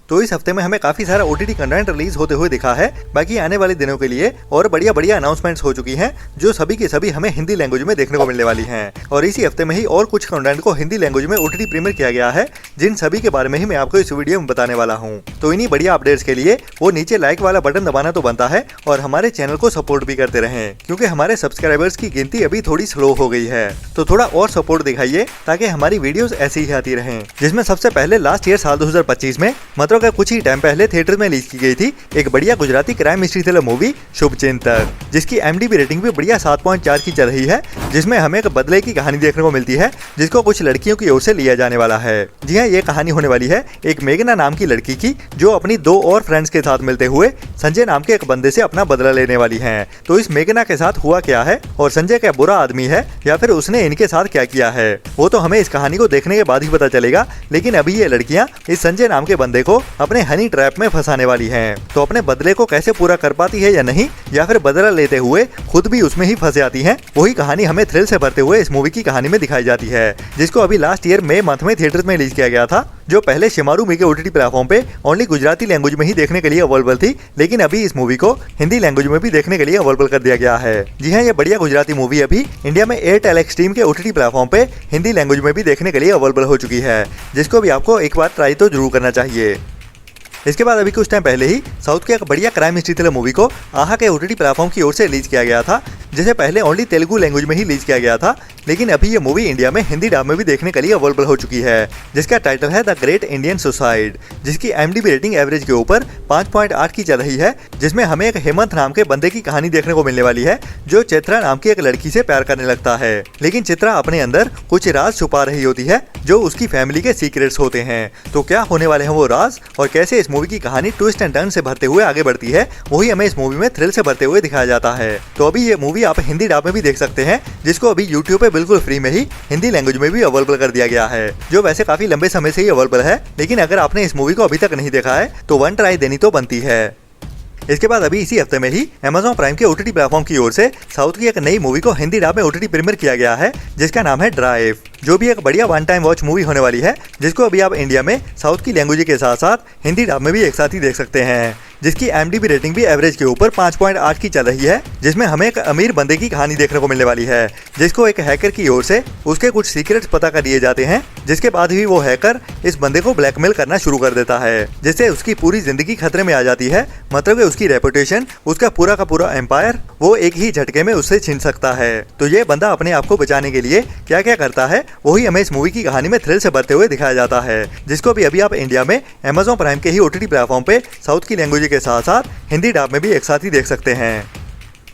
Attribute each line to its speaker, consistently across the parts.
Speaker 1: तो इस हफ्ते में हमें काफी सारा OTT कंटेंट रिलीज होते हुए दिखा है। बाकी आने वाले दिनों के लिए और बढ़िया अनाउंसमेंट्स हो चुकी हैं जो सभी के सभी हमें हिंदी लैंग्वेज में देखने को मिलने वाली हैं। और इसी हफ्ते में ही और कुछ कंटेंट को हिंदी लैंग्वेज में OTT प्रीमियर किया गया है, जिन सभी के बारे में ही मैं आपको इस वीडियो में बताने वाला हूँ। तो इन्हीं बढ़िया अपडेट्स के लिए वो नीचे लाइक वाला बटन दबाना तो बनता है और हमारे चैनल को सपोर्ट भी करते रहें, क्योंकि हमारे सब्सक्राइबर्स की गिनती अभी थोड़ी स्लो हो गई है। तो थोड़ा और सपोर्ट दिखाइए ताकि हमारी वीडियोस ऐसी ही आती रहें। जिसमें सबसे पहले लास्ट ईयर साल 2025 में मतलब का कुछ ही टाइम पहले थिएटर में रिलीज की गई थी एक बढ़िया Gujarati crime mystery thriller movie शुभचिंतक, जिसकी IMDb रेटिंग भी बढ़िया 7.4 की चल रही है। जिसमें हमें एक बदले की कहानी देखने को मिलती है जिसको कुछ लड़कियों की ओर से लिया जाने वाला है। जी हाँ, ये कहानी होने वाली है एक मेघना नाम की लड़की की, जो अपनी 2 और फ्रेंड्स के साथ मिलते हुए संजय नाम के एक बंदे से अपना बदला लेने वाली हैं। तो इस मेघना के साथ हुआ क्या है और संजय क्या बुरा आदमी है या फिर उसने इनके साथ क्या किया है, वो तो हमें इस कहानी को देखने के बाद ही पता चलेगा। लेकिन अभी ये लड़कियां इस संजय नाम के बंदे को अपने हनी ट्रैप में फंसाने वाली हैं। तो अपने बदले को कैसे पूरा कर पाती है या नहीं, या फिर बदला लेते हुए खुद भी उसमें ही फंस जाती हैं, वही कहानी हमें थ्रिल से भरते हुए इस मूवी की कहानी में दिखाई जाती है। जिसको अभी लास्ट ईयर मई मंथ में थिएटर्स में रिलीज किया गया था, जो पहले शिमारू मी के OTT प्लेटफॉर्म पे ओनली गुजराती लैंग्वेज में ही देखने के लिए अवेलेबल थी। लेकिन अभी इस मूवी को हिंदी लैंग्वेज में भी देखने के लिए अवेलेबल कर दिया गया है। जी हाँ, ये बढ़िया गुजराती मूवी अभी इंडिया में एयरटेल एक्सट्रीम के OTT प्लेटफॉर्म पे हिंदी लैंग्वेज में भी देखने के लिए अवेलेबल हो चुकी है, जिसको भी आपको एक बार ट्राई तो जरूर करना चाहिए। इसके बाद अभी कुछ टाइम पहले ही साउथ के एक बढ़िया क्राइम मिस्ट्री थ्रिलर मूवी को आहा के OTT प्लेटफॉर्म की ओर से रिलीज किया गया था, जिसे पहले ओनली तेलुगु लैंग्वेज में ही रिलीज किया गया था। लेकिन अभी ये मूवी इंडिया में हिंदी डब में भी देखने के लिए अवेलेबल हो चुकी है, जिसका टाइटल है द ग्रेट इंडियन सुसाइड, जिसकी IMDb रेटिंग एवरेज के ऊपर 5.8 की चल रही है। जिसमें हमें एक हेमंत नाम के बंदे की कहानी देखने को मिलने वाली है, जो चित्रा नाम की एक लड़की से प्यार करने लगता है। लेकिन चित्रा अपने अंदर कुछ राज छुपा रही होती है जो उसकी फैमिली के सीक्रेट्स होते हैं। तो क्या होने वाले हैं वो राज और कैसे इस मूवी की कहानी ट्विस्ट एंड टर्न से भरते हुए आगे बढ़ती है, वही हमें इस मूवी में थ्रिल से भरते हुए दिखाया जाता है। तो अभी ये मूवी आप हिंदी डब में भी देख सकते हैं, जिसको अभी YouTube पे बिल्कुल फ्री में ही हिंदी लैंग्वेज में भी अवेलेबल कर दिया गया है, जो वैसे काफी लंबे समय से ही अवेलेबल है। लेकिन अगर आपने इस मूवी को अभी तक नहीं देखा है तो वन ट्राई देनी तो बनती है। इसके बाद अभी इसी हफ्ते में ही Amazon प्राइम के OTT प्लेटफॉर्म की ओर से साउथ की एक नई मूवी को हिंदी डब में OTT प्रीमियर किया गया है, जिसका नाम है ड्राइव, जो भी एक बढ़िया वन टाइम वॉच मूवी होने वाली है, जिसको अभी आप इंडिया में साउथ की लैंग्वेज के साथ साथ हिंदी डब में भी एक साथ ही देख सकते हैं। जिसकी IMDb रेटिंग भी एवरेज के ऊपर 5.8 की चल रही है। जिसमें हमें एक अमीर बंदे की कहानी देखने को मिलने वाली है, जिसको एक हैकर की ओर से उसके कुछ सीक्रेट्स पता कर दिए जाते हैं, जिसके बाद ही वो हैकर इस बंदे को ब्लैकमेल करना शुरू कर देता है, जिससे उसकी पूरी जिंदगी खतरे में आ जाती है। मतलब कि उसकी रेपुटेशन, उसका पूरा का पूरा एम्पायर वो एक ही झटके में उससे छीन सकता है। तो ये बंदा अपने आप को बचाने के लिए क्या क्या करता है, वही हमें इस मूवी की कहानी में थ्रिल से भरते हुए दिखाया जाता है। जिसको भी अभी आप इंडिया में Amazon प्राइम के ही OTT प्लेटफॉर्म पे साउथ की लैंग्वेज के साथ साथ हिंदी डब में भी एक साथ ही देख सकते हैं।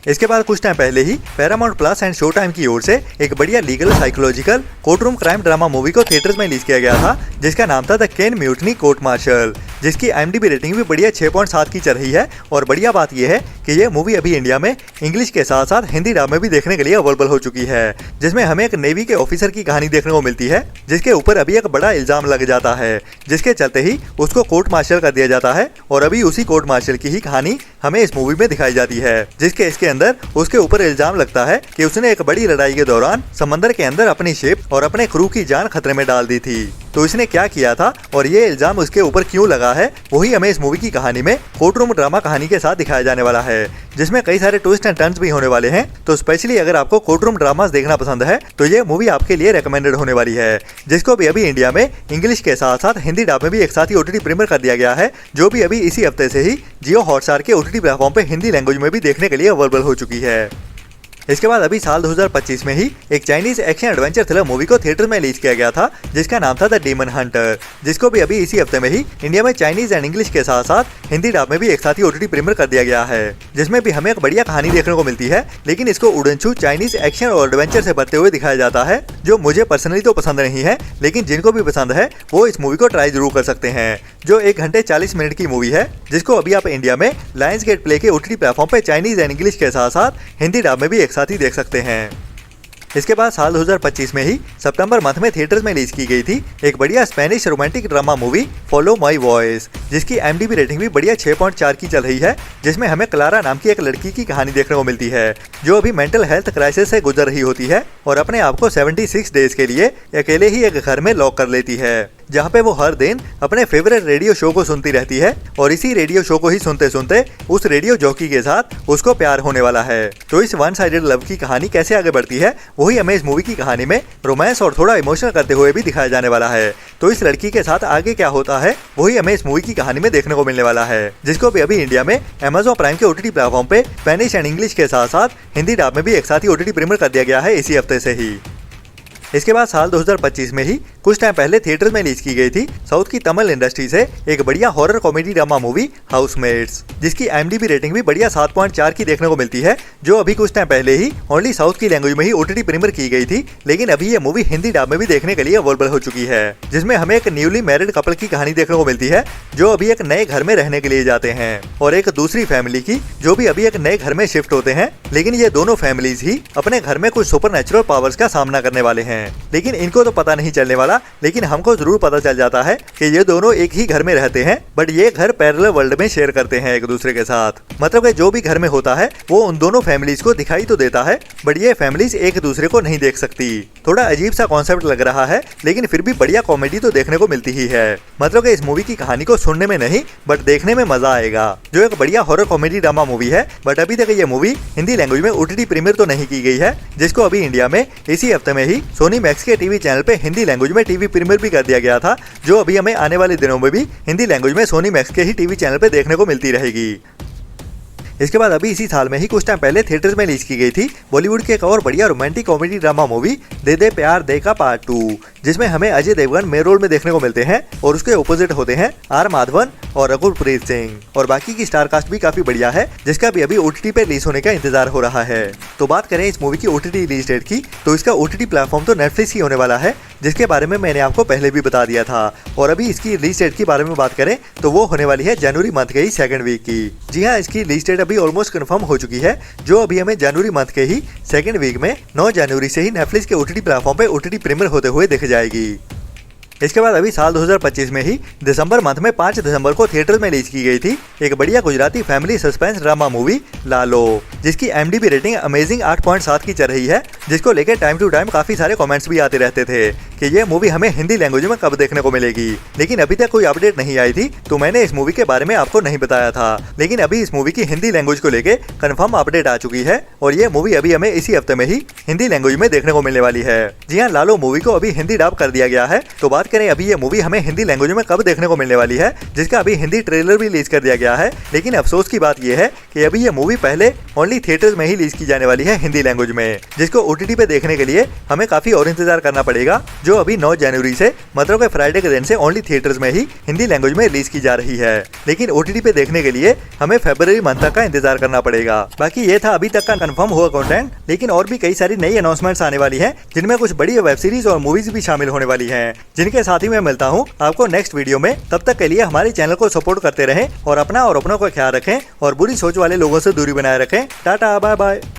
Speaker 1: इसके बाद कुछ टाइम पहले ही Paramount Plus and Showtime की ओर से एक बढ़िया legal psychological courtroom crime drama movie को थिएटर्स में रिलीज किया गया था, जिसका नाम था the Caine Mutiny Court Martial, जिसकी IMDb रेटिंग भी बढ़िया 6.7 की चल रही है। और बढ़िया बात यह है कि ये मूवी अभी इंडिया में इंग्लिश के साथ साथ हिंदी डब में भी देखने के लिए अवेलेबल हो चुकी है। जिसमें हमें एक नेवी के ऑफिसर की कहानी देखने को मिलती है, जिसके ऊपर अभी एक बड़ा इल्जाम लग जाता है, जिसके चलते ही उसको कोर्ट मार्शल कर दिया जाता है। और अभी उसी कोर्ट मार्शल की ही कहानी हमें इस मूवी में दिखाई जाती है, जिसके इसके अंदर उसके ऊपर इल्जाम लगता है कि उसने एक बड़ी लड़ाई के दौरान समंदर के अंदर अपनी शिप और अपने क्रू की जान खतरे में डाल दी थी। तो इसने क्या किया था और ये इल्जाम उसके ऊपर क्यों लगा है, वही हमें इस मूवी की कहानी में कोर्टरूम ड्रामा कहानी के साथ दिखाया जाने वाला है, जिसमें कई सारे ट्विस्ट एंड टर्न्स भी होने वाले हैं। तो स्पेशली अगर आपको कोर्टरूम ड्रामास देखना पसंद है तो ये मूवी आपके लिए रेकमेंडेड होने वाली है, जिसको भी अभी इंडिया में इंग्लिश के साथ साथ हिंदी डब में भी एक साथ ही OTT प्रीमियर कर दिया गया है, जो भी अभी इसी हफ्ते से ही जियो हॉटस्टार के OTT प्लेटफॉर्म पे हिंदी लैंग्वेज में भी देखने के लिए अवेलेबल हो चुकी है। इसके बाद अभी साल 2025 में ही एक Chinese action adventure thriller movie को थिएटर में रिलीज किया गया था, जिसका नाम था द डीमन हंटर, जिसको भी अभी इसी हफ्ते में ही इंडिया में चाइनीज एंड इंग्लिश के साथ साथ हिंदी डब में भी एक साथ ही OTT प्रीमियर कर दिया गया है। जिसमें भी हमें एक बढ़िया कहानी देखने को मिलती है, लेकिन इसको उड़नछू चाइनीज एक्शन और एडवेंचर से भरते हुए दिखाया जाता है, जो मुझे पर्सनली तो पसंद नहीं है, लेकिन जिनको भी पसंद है वो इस मूवी को ट्राई जरूर कर सकते हैं। जो 1 घंटे 40 मिनट की मूवी है, जिसको अभी आप इंडिया में लायंस गेट प्ले के OTT प्लेटफॉर्म पे चाइनीज एंड इंग्लिश के साथ साथ हिंदी डब में भी एक साथ ही देख सकते हैं। इसके बाद साल 2025 में ही सितंबर मंथ में थिएटर्स में रिलीज की गई थी एक बढ़िया Spanish romantic drama movie follow my voice, जिसकी IMDb रेटिंग भी बढ़िया 6.4 की चल रही है, जिसमें हमें क्लारा नाम की एक लड़की की कहानी देखने को मिलती है जो अभी मेंटल हेल्थ क्राइसिस से गुजर रही होती है और अपने आप को 76 डेज के लिए अकेले ही एक घर में लॉक कर लेती है, जहाँ पे वो हर दिन अपने फेवरेट रेडियो शो को सुनती रहती है और इसी रेडियो शो को ही सुनते सुनते उस रेडियो जॉकी के साथ उसको प्यार होने वाला है। तो इस वन साइडेड लव की कहानी कैसे आगे बढ़ती है वही हमें इस मूवी की कहानी में रोमांस और थोड़ा इमोशनल करते हुए भी दिखाया जाने वाला है। तो इस लड़की के साथ आगे क्या होता है वही हमें इस मूवी की कहानी में देखने को मिलने वाला है, जिसको भी अभी इंडिया में Amazon प्राइम के OTT प्लेटफॉर्म पे स्पेनिश एंड इंग्लिश के साथ साथ हिंदी डब में भी एक साथ ही OTT प्रीमियर कर दिया गया है इसी हफ्ते से ही। इसके बाद साल 2025 में ही कुछ टाइम पहले थिएटर में रिलीज की गई थी साउथ की तमिल इंडस्ट्री से एक बढ़िया horror comedy drama movie housemates, जिसकी IMDb रेटिंग भी बढ़िया 7.4 की देखने को मिलती है, जो अभी कुछ टाइम पहले ही ओनली साउथ की लैंग्वेज में ही OTT प्रीमियर की गई थी, लेकिन अभी ये मूवी हिंदी डब में भी देखने के लिए अवेलेबल हो चुकी है, जिसमें हमें एक न्यूली मैरिड कपल की कहानी देखने को मिलती है जो अभी एक नए घर में रहने के लिए जाते हैं और एक दूसरी फैमिली की जो भी अभी एक नए घर में शिफ्ट होते हैं, लेकिन ये दोनों फैमिलीज ही अपने घर में कुछ सुपरनैचुरल पावर्स का सामना करने वाले हैं। लेकिन इनको तो पता नहीं चलने वाला, लेकिन हमको जरूर पता चल जाता है कि ये दोनों एक ही घर में रहते हैं, बट ये घर पैरेलल वर्ल्ड में शेयर करते हैं एक दूसरे के साथ। मतलब कि जो भी घर में होता है वो उन दोनों फैमिलीज को दिखाई तो देता है, बट ये फैमिलीज एक दूसरे को नहीं देख सकती। थोड़ा अजीब सा कॉन्सेप्ट लग रहा है, लेकिन फिर भी बढ़िया कॉमेडी तो देखने को मिलती ही है। मतलब कि इस मूवी की कहानी को सुनने में नहीं बट देखने में मजा आएगा, जो एक बढ़िया हॉरर कॉमेडी ड्रामा मूवी है। बट अभी तक ये मूवी हिंदी लैंग्वेज में OTT प्रीमियर तो नहीं की गई है, जिसको अभी इंडिया में इसी हफ्ते में ही सोनी मैक्स के टीवी चैनल पे हिंदी लैंग्वेज में टीवी प्रीमियर भी कर दिया गया था, जो अभी हमें आने वाले दिनों में भी हिंदी लैंग्वेज में सोनी मैक्स के ही टीवी चैनल पे देखने को मिलती रहेगी। इसके बाद अभी इसी साल में ही कुछ टाइम पहले थिएटर्स में रिलीज की गई थी बॉलीवुड की एक और बढ़िया रोमांटिक कॉमेडी ड्रामा मूवी दे दे प्यार दे का पार्ट 2, जिसमें हमें अजय देवगन मेन रोल में देखने को मिलते हैं और उसके ऑपोजिट होते हैं आर माधवन और रघुप्रीत सिंह, और बाकी की स्टार कास्ट भी काफी बढ़िया है, जिसका भी अभी OTT पे रिलीज होने का इंतजार हो रहा है। तो बात करें इस मूवी की OTT रिलीज डेट की, तो इसका OTT प्लेटफॉर्म तो नेटफ्लिक्स ही होने वाला है, जिसके बारे में मैंने आपको पहले भी बता दिया था। और अभी इसकी रिलीज डेट के बारे में बात करें तो वो होने वाली है जनवरी मंथ के ही 2nd वीक की। जी हाँ, इसकी रिलीज डेट अभी ऑलमोस्ट कंफर्म हो चुकी है, जो अभी हमें जनवरी मंथ के ही 2nd वीक में 9 जनवरी से ही नेटफ्लिक्स के OTT प्लेटफॉर्म पे OTT प्रीमियर होते हुए दिख जाएगी। इसके बाद अभी साल 2025 में ही दिसंबर मंथ में 5 दिसंबर को थिएटर में रिलीज की गई थी एक बढ़िया Gujarati family suspense drama movie लालो, जिसकी IMDb रेटिंग अमेजिंग 8.7 की चल रही है, जिसको लेकर टाइम टू टाइम काफी सारे कमेंट्स भी आते रहते थे कि ये मूवी हमें हिंदी लैंग्वेज में कब देखने को मिलेगी, लेकिन अभी तक कोई अपडेट नहीं आई थी, तो मैंने इस मूवी के बारे में आपको नहीं बताया था। लेकिन अभी इस मूवी की हिंदी लैंग्वेज को लेके कंफर्म अपडेट आ चुकी है और ये मूवी अभी हमें इसी हफ्ते में ही हिंदी लैंग्वेज में देखने को मिलने वाली है। जी हाँ, लालो मूवी को अभी हिंदी डब कर दिया गया है। तो बात करें अभी ये मूवी हमें हिंदी लैंग्वेज में कब देखने को मिलने वाली है, जिसका अभी हिंदी ट्रेलर भी रिलीज कर दिया गया है, लेकिन अफसोस की बात यह है कि अभी ये मूवी पहले ओनली थिएटर्स में ही रिलीज की जाने वाली है हिंदी लैंग्वेज में, जिसको OTT पे देखने के लिए हमें काफी और इंतजार करना पड़ेगा, जो अभी 9 जनवरी से मतलब के फ्राइडे के दिन से ओनली थिएटर्स में ही हिंदी लैंग्वेज में रिलीज की जा रही है। लेकिन OTT पे देखने के लिए हमें फरवरी मंथ तक का इंतजार करना पड़ेगा। बाकी ये था अभी तक का कंफर्म हुआ कंटेंट, लेकिन और भी कई सारी नई अनाउंसमेंट्स आने वाली हैं, जिनमें कुछ बड़ी वेब सीरीज और मूवीज भी शामिल होने वाली हैं, जिनके साथ ही मैं मिलता हूँ आपको नेक्स्ट वीडियो में। तब तक के लिए हमारे चैनल को सपोर्ट करते रहें और अपना और अपनों का ख्याल रखें और बुरी सोच वाले लोगों से दूरी बनाए रखें। Tata, bye bye.